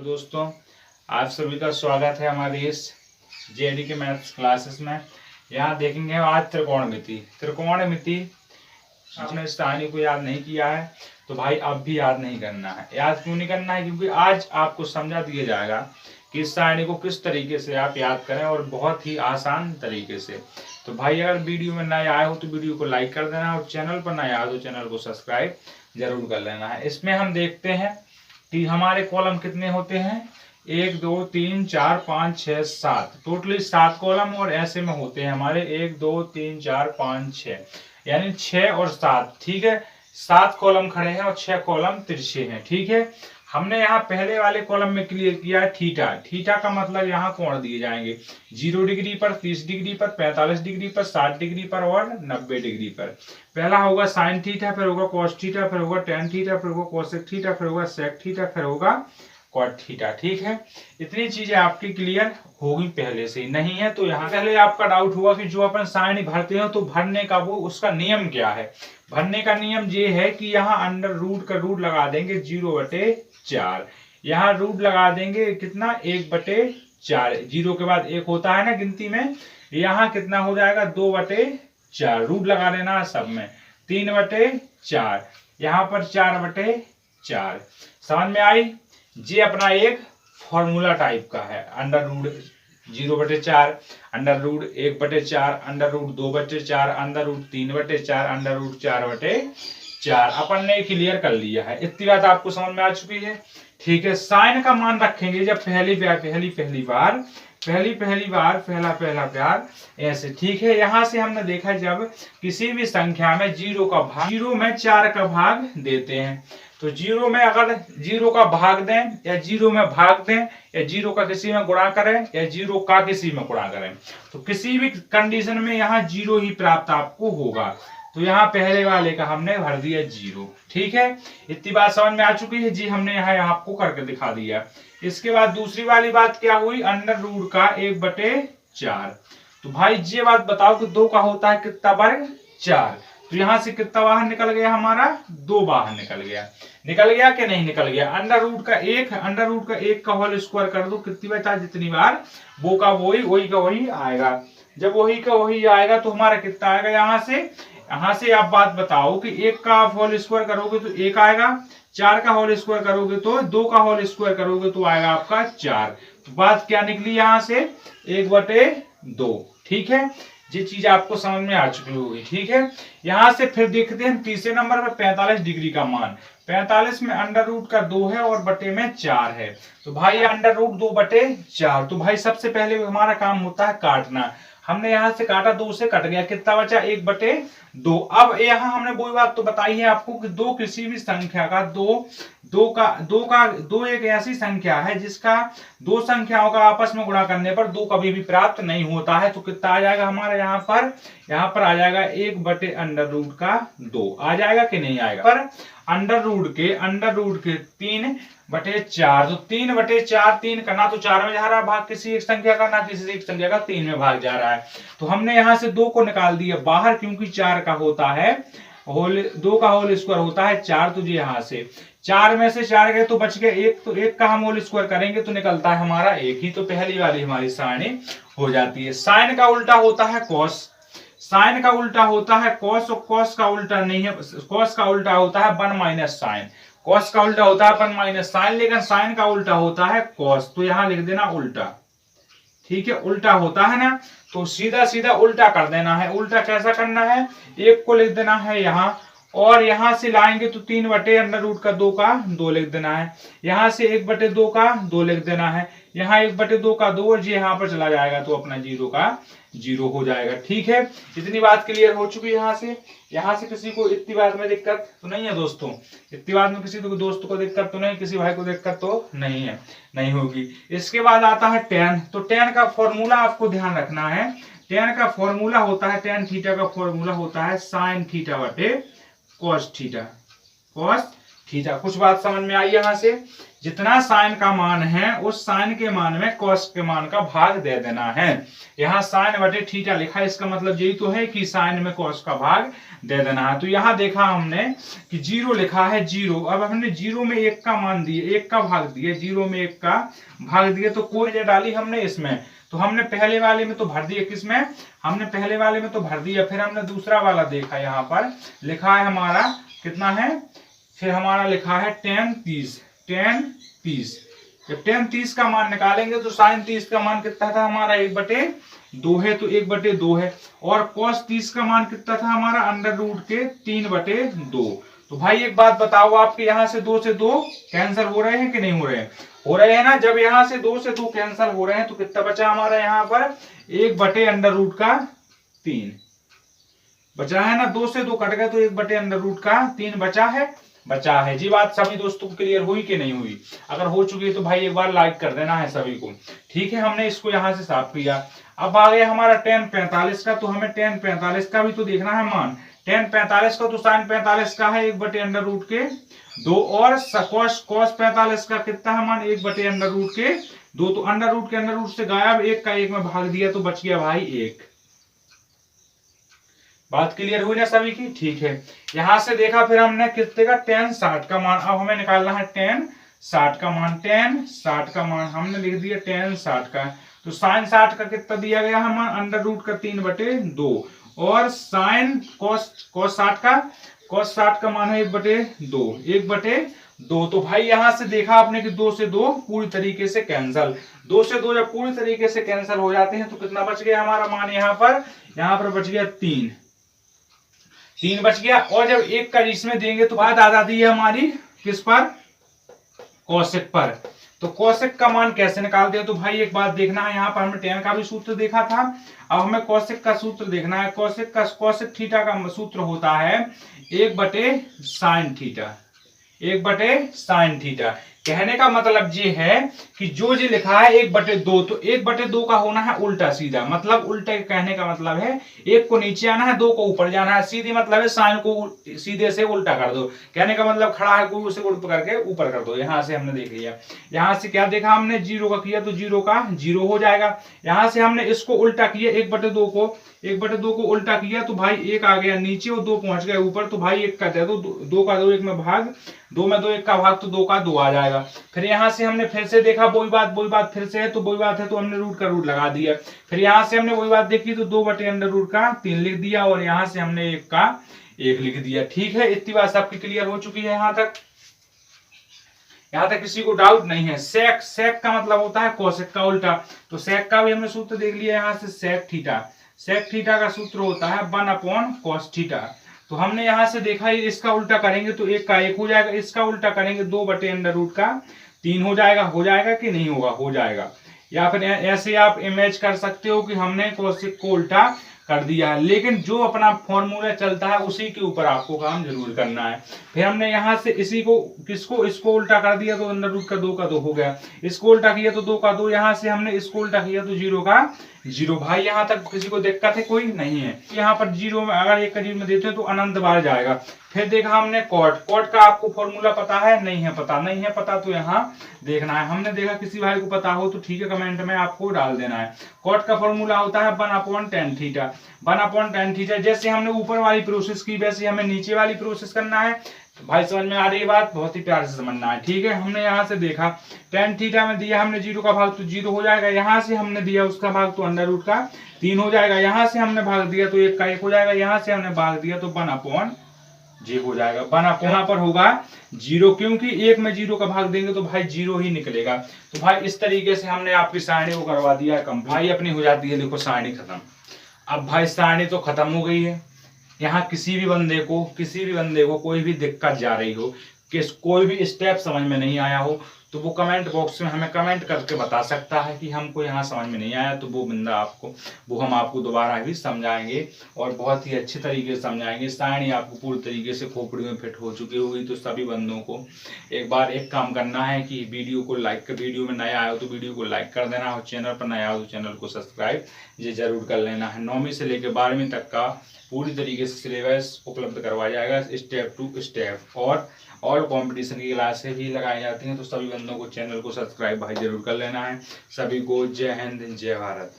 तो दोस्तों, आप सभी का स्वागत है हमारी इस जेडी के मैथ्स क्लासेस में। यहाँ देखेंगे आज त्रिकोणमिति आपने इस कहानी को याद नहीं किया है तो भाई अब भी याद नहीं करना है। याद क्यों नहीं करना है? क्योंकि आज आपको समझा दिया जाएगा कि इस कहानी को किस तरीके से आप याद करें और बहुत ही आसान तरीके से। तो भाई अगर वीडियो में नए आए हो तो वीडियो को लाइक कर देना और चैनल पर नए आए हो तो चैनल को सब्सक्राइब जरूर कर लेना है। इसमें हम देखते हैं कि हमारे कॉलम कितने होते हैं, 1 2 3 4 5 6 7, टोटली 7 कॉलम और ऐसे में होते हैं हमारे 1 2 3 4 5 6, यानी 6 और 7। ठीक है, 7 कॉलम खड़े हैं और 6 कॉलम तिरछे हैं। ठीक है, हमने यहाँ पहले वाले कॉलम में क्लियर किया है थीटा। थीटा का मतलब यहाँ कोण दिए जाएंगे 0 डिग्री पर, 30 डिग्री पर, 45 डिग्री पर, 60 डिग्री पर और 90 डिग्री पर। पहला होगा साइन थीटा, फिर होगा कॉस थीटा, फिर होगा टेन थीटा, फिर होगा कोसेक थीटा, फिर होगा सेक थीटा, फिर होगा कॉट थीटा। ठीक है, इतनी चीजें आपकी क्लियर होगी पहले से। नहीं है तो यहाँ पहले आपका डाउट हुआ कि जो अपन साइन भरते हैं तो भरने का वो उसका नियम क्या है। भरने का नियम ये है कि यहाँ अंडर रूट का रूट लगा देंगे 0/4, यहाँ रूट लगा देंगे कितना 1/4, 0 के बाद 1 होता है ना गिनती में, यहाँ कितना हो जाएगा 2/4, रूट लगा देना सब में 3/4, यहाँ पर 4/4। समझ में आई? ये अपना एक फॉर्मूला टाइप का है। Under root 0/4, under root 1/4, under root 2/4, under root 3/4, under root 4/4 अपन ने क्लियर कर लिया है। इतनी बात आपको समझ में आ चुकी है। ठीक है, साइन का मान रखेंगे जब पहली बार पहला प्यार ऐसे। ठीक है, यहां से हमने देखा जब किसी भी संख्या में 0 में 4 का भाग देते हैं तो 0 में अगर 0 का भाग दें या 0 में भाग दें या 0 का किसी में गुणा करें या 0 का किसी में गुणा करें तो किसी भी कंडीशन में यहाँ 0 ही प्राप्त आपको होगा। तो यहाँ पहले वाले का हमने भर दिया 0। ठीक है, इतनी बात समझ में आ चुकी है जी। हमने यहाँ आपको करके दिखा दिया। इसके बाद दूसरी वाली बात क्या हुई, अंडर रूट का 1/4। तो भाई ये बात बताओ कि 2 का होता है कितना वर्ग, 4। तो यहाँ से कितना बाहर निकल गया हमारा, 2 बाहर निकल गया कि नहीं निकल गया। अंडर रूट का 1 का होल स्क्वायर कर दो, कितनी बचा, जितनी बार वो का वही का वही आएगा। जब वही का वही आएगा तो हमारा कितना आएगा, यहाँ से आप बात बताओ कि 1 का आप होल स्क्वायर करोगे तो 1 आएगा, 4 का होल स्क्वायर करोगे तो 2 का होल स्क्वायर करोगे तो आएगा आपका 4। तो बात क्या निकली यहाँ से, 1/2। ठीक है, ये चीज आपको समझ में आ चुकी होगी। ठीक है, यहाँ से फिर देखते हैं तीसरे नंबर पर 45 डिग्री का मान। 45 में अंडर रूट का 2 है और बटे में 4 है। तो भाई अंडर रूट 2/4। तो भाई सबसे पहले हमारा काम होता है काटना। हमने यहाँ से काटा, 2 से कट गया, कितना बचा 1/2। अब यहाँ हमने वही बात तो बताई है आपको कि 2 किसी भी संख्या का दो एक ऐसी संख्या है जिसका 2 संख्याओं का आपस में गुणा करने पर 2 कभी भी प्राप्त नहीं होता है। तो कितना आ जाएगा हमारा यहाँ पर आ जाएगा 1/अंडर रूट का 2 आ जाएगा कि नहीं आएगा। पर अंडर रूट के 3/4, तो 3/4, 3 का ना तो 4 में जा रहा है भाग किसी एक संख्या का, ना किसी एक संख्या का 3 में भाग जा रहा है। तो हमने यहाँ से 2 को निकाल दिया बाहर, क्योंकि 4 का होता है 2 का होल स्क्वायर होता है 4। तो जी यहाँ से 4 में से 4 गए तो बच गए 1, तो 1 का हम होल स्क्वायर करेंगे तो निकलता है हमारा 1 ही। तो पहली वाली हमारी सारणी हो जाती है। साइन का उल्टा होता है कॉस, साइन का उल्टा होता है कॉस, और कॉस का उल्टा नहीं है, कॉस का उल्टा होता है 1 - साइन। कॉस का उल्टा होता है 1 - साइन, लेकिन साइन का उल्टा होता है कॉस। तो यहाँ लिख देना उल्टा। ठीक है, उल्टा होता है ना, तो सीधा सीधा उल्टा कर देना है। उल्टा कैसा करना है, 1 को लिख देना है यहाँ, और यहाँ से लाएंगे तो 3/अंडर रूट का 2 का 2 लिख देना है। यहाँ से 1/2 का 2 लिख देना है। यहाँ 1/2 का 2 जी यहाँ पर चला जाएगा तो अपना 0 का 0 हो जाएगा। ठीक है, इतनी बात क्लियर हो चुकी है। यहाँ से किसी को इतनी बात में दिक्कत तो नहीं है दोस्तों? इतनी बात में किसी दोस्त को दिक्कत तो नहीं, किसी भाई को दिक्कत तो नहीं है, नहीं होगी। इसके बाद आता है tan। तो tan का फॉर्मूला आपको ध्यान रखना है। tan का फॉर्मूला होता है, tan थीटा का फॉर्मूला होता है साइन थीटा बटे कॉस थीटा। थीटा। कुछ बात समझ में आई यहाँ से? जितना साइन का मान है उस साइन के मान में कॉस के मान का भाग दे देना है। यहाँ साइन बटे थीटा लिखा है, इसका मतलब यही तो है कि साइन में कॉस का भाग दे देना है। तो यहाँ देखा हमने कि 0 लिखा है 0। अब हमने 0 में 1 का मान दिए, 1 का भाग दिए, 0 में 1 का भाग दिए, तो कोई जगह डाली हमने इसमें। तो हमने पहले वाले में तो भर दिया, किसमें? हमने पहले वाले में तो भर दिया। फिर हमने दूसरा वाला देखा, यहाँ पर लिखा है हमारा कितना है, फिर हमारा लिखा है 10 30। 10 30 जब 10 30 का मान निकालेंगे तो साइन 30 का मान कितना था हमारा, 1/2 है, तो 1/2 है। और कॉस 30 का मान कितना था हमारा, अंडर रूट के 3/2। तो भाई एक बात बताओ, आपके यहाँ से 2 से 2 कैंसिल हो रहे हैं कि नहीं हो रहे हैं? हो रहे हैं ना। जब यहाँ से 2 से 2 कैंसिल हो रहे हैं तो कितना बचा हमारा यहाँ पर, 1/√3 बचा है ना। 2 से 2 कट गए तो 1/√3 बचा है जी। बात सभी दोस्तों को क्लियर हुई कि नहीं हुई? अगर हो चुकी है तो भाई एक बार लाइक कर देना है सभी को। ठीक है, हमने इसको यहाँ से साफ किया। अब आ गया हमारा tan 45 का। तो हमें tan 45 का भी तो देखना है मान। tan 45 का तो sin 45 का है 1/√2 और cos 45 का कितना है मान, 1/√2। तो अंडर रूट से गायब, 1 का 1 में भाग दिया तो बच गया भाई 1। बात क्लियर हुई ना सभी की? ठीक है, यहां से देखा फिर हमने कितने का, tan 60 का मान। अब हमें निकालना है tan 60 का मान। tan 60 का मान हमने लिख दिया tan 60 का। तो sin 60 का कितना दिया गया है मान, अंडर रूट का 3/2 और sin cos 60 का मान है 1/2। तो भाई यहां से देखा आपने कि 2 से 2 पूरी तरीके से कैंसिल। 2 से 2 जब पूरी तरीके से कैंसिल हो जाते हैं तो कितना बच गया हमारा मान, यहाँ पर बच गया 3 बच गया। और जब 1 का इसमें देंगे तो बात आ जाती है हमारी किस पर, कोसेक पर। तो कोसेक का मान कैसे निकालते हैं? तो भाई एक बात देखना है, यहाँ पर हमने tan का भी सूत्र देखा था, अब हमें कोसेक का सूत्र देखना है। कोसेक थीटा का सूत्र होता है 1/sin थीटा। 1/sin theta. कहने का मतलब ये है कि जो लिखा है 1/2, तो 1/2 का होना है उल्टा सीधा। मतलब उल्टे कहने का मतलब है 1 को नीचे आना है, 2 को ऊपर जाना है। सीधी मतलब है साइन को सीधे से उल्टा कर दो। कहने का मतलब खड़ा है कोई, उसे उल्टा करके ऊपर कर दो। यहां से हमने देख लिया। यहां से क्या देखा हमने, 0 का किया तो 0 का 0 हो जाएगा। यहां से हमने इसको उल्टा किया, 1/2 को उल्टा किया तो भाई 1 आ गया नीचे और 2 पहुंच गए ऊपर। तो भाई 1 का दे दो, 2 का 2, 1 में भाग, 2 में 2, 1 का भाग, तो 2 का 2 आ जाएगा। फिर यहां से हमने फिर से देखा, वही बात फिर से है, तो वही बात है तो हमने रूट का रूट लगा दिया। फिर यहां से हमने वही बात देखी तो 2/√3 लिख दिया और यहां से हमने 1 का 1 लिख दिया। ठीक है, इतनी बात सबकी क्लियर हो चुकी है यहां तक किसी को डाउट नहीं है। सेक का मतलब होता है कोसेक का उल्टा। तो सेक का भी हमने सूत्र देख लिया यहाँ से, सेक थीटा का सूत्र होता है 1/cos थीटा। तो हमने यहां से देखा इसका उल्टा करेंगे तो 1 का 1 हो जाएगा, इसका उल्टा करेंगे 2/√3 हो जाएगा कि नहीं होगा? हो जाएगा। या फिर ऐसे आप इमेज कर सकते हो कि हमने कोसेक को उल्टा कर दिया है, लेकिन जो अपना फॉर्मूला चलता है उसी के ऊपर आपको काम जरूर करना है। फिर हमने यहाँ से इसको उल्टा कर दिया तो अंडर रूट का 2 का 2 हो गया। इसको उल्टा किया तो 2 का 2, यहाँ से हमने इसको उल्टा किया तो 0 का 0। भाई यहाँ तक किसी को दिक्कत है? कोई नहीं है। यहाँ पर 0 में अगर 1 का 0 में देते हैं तो अनंत बार जाएगा। फिर देखा हमने कॉट का आपको फॉर्मूला पता है? नहीं है पता तो यहाँ देखना है। हमने देखा, किसी भाई को पता हो तो ठीक है, कमेंट में आपको डाल देना है। कॉट का फॉर्मूला होता है 1/tan थीटा। 1/tan theta. जैसे हमने ऊपर वाली प्रोसेस की वैसे हमें नीचे वाली प्रोसेस करना है। तो भाई समझ में आ रही है बात? बहुत ही प्यार से समझना है। ठीक है, हमने यहाँ से देखा tan थीटा में दिया हमने 0 का भाग तो 0 हो जाएगा। यहाँ से हमने दिया उसका भाग तो अंडर रूट का 3 हो जाएगा। यहाँ से हमने भाग दिया तो 1 का 1 हो जाएगा। यहाँ से हमने भाग दिया तो 1/j हो जाएगा। 1 पर होगा 0, क्योंकि 1 में 0 का भाग देंगे तो भाई 0 ही निकलेगा। तो भाई इस तरीके से हमने आपकी सारणी को करवा दिया है कम। भाई अपनी हो जाती है, देखो सारणी खत्म। अब भाई सारणी तो खत्म हो गई है। यहाँ किसी भी बंदे को कोई भी दिक्कत जा रही हो, कोई भी स्टेप समझ में नहीं आया हो, तो वो कमेंट बॉक्स में हमें कमेंट करके बता सकता है कि हमको यहाँ समझ में नहीं आया, तो वो हम आपको दोबारा भी समझाएंगे और बहुत ही अच्छे तरीके से समझाएंगे। सारणी आपको पूरी तरीके से खोपड़ी में फिट हो चुकी होगी। तो सभी बंदों को एक बार एक काम करना है कि वीडियो में नया आया हो तो वीडियो को लाइक कर देना, और चैनल पर नया हो तो चैनल को सब्सक्राइब ये जरूर कर लेना है। 9वीं से लेकर 12वीं तक का पूरी तरीके से सिलेबस उपलब्ध करवाया जाएगा, स्टेप टू स्टेप, और कंपटीशन की क्लासें भी लगाई जाती हैं। तो सभी बंदों को चैनल को सब्सक्राइब भाई जरूर कर लेना है। सभी को जय हिंद, जय भारत।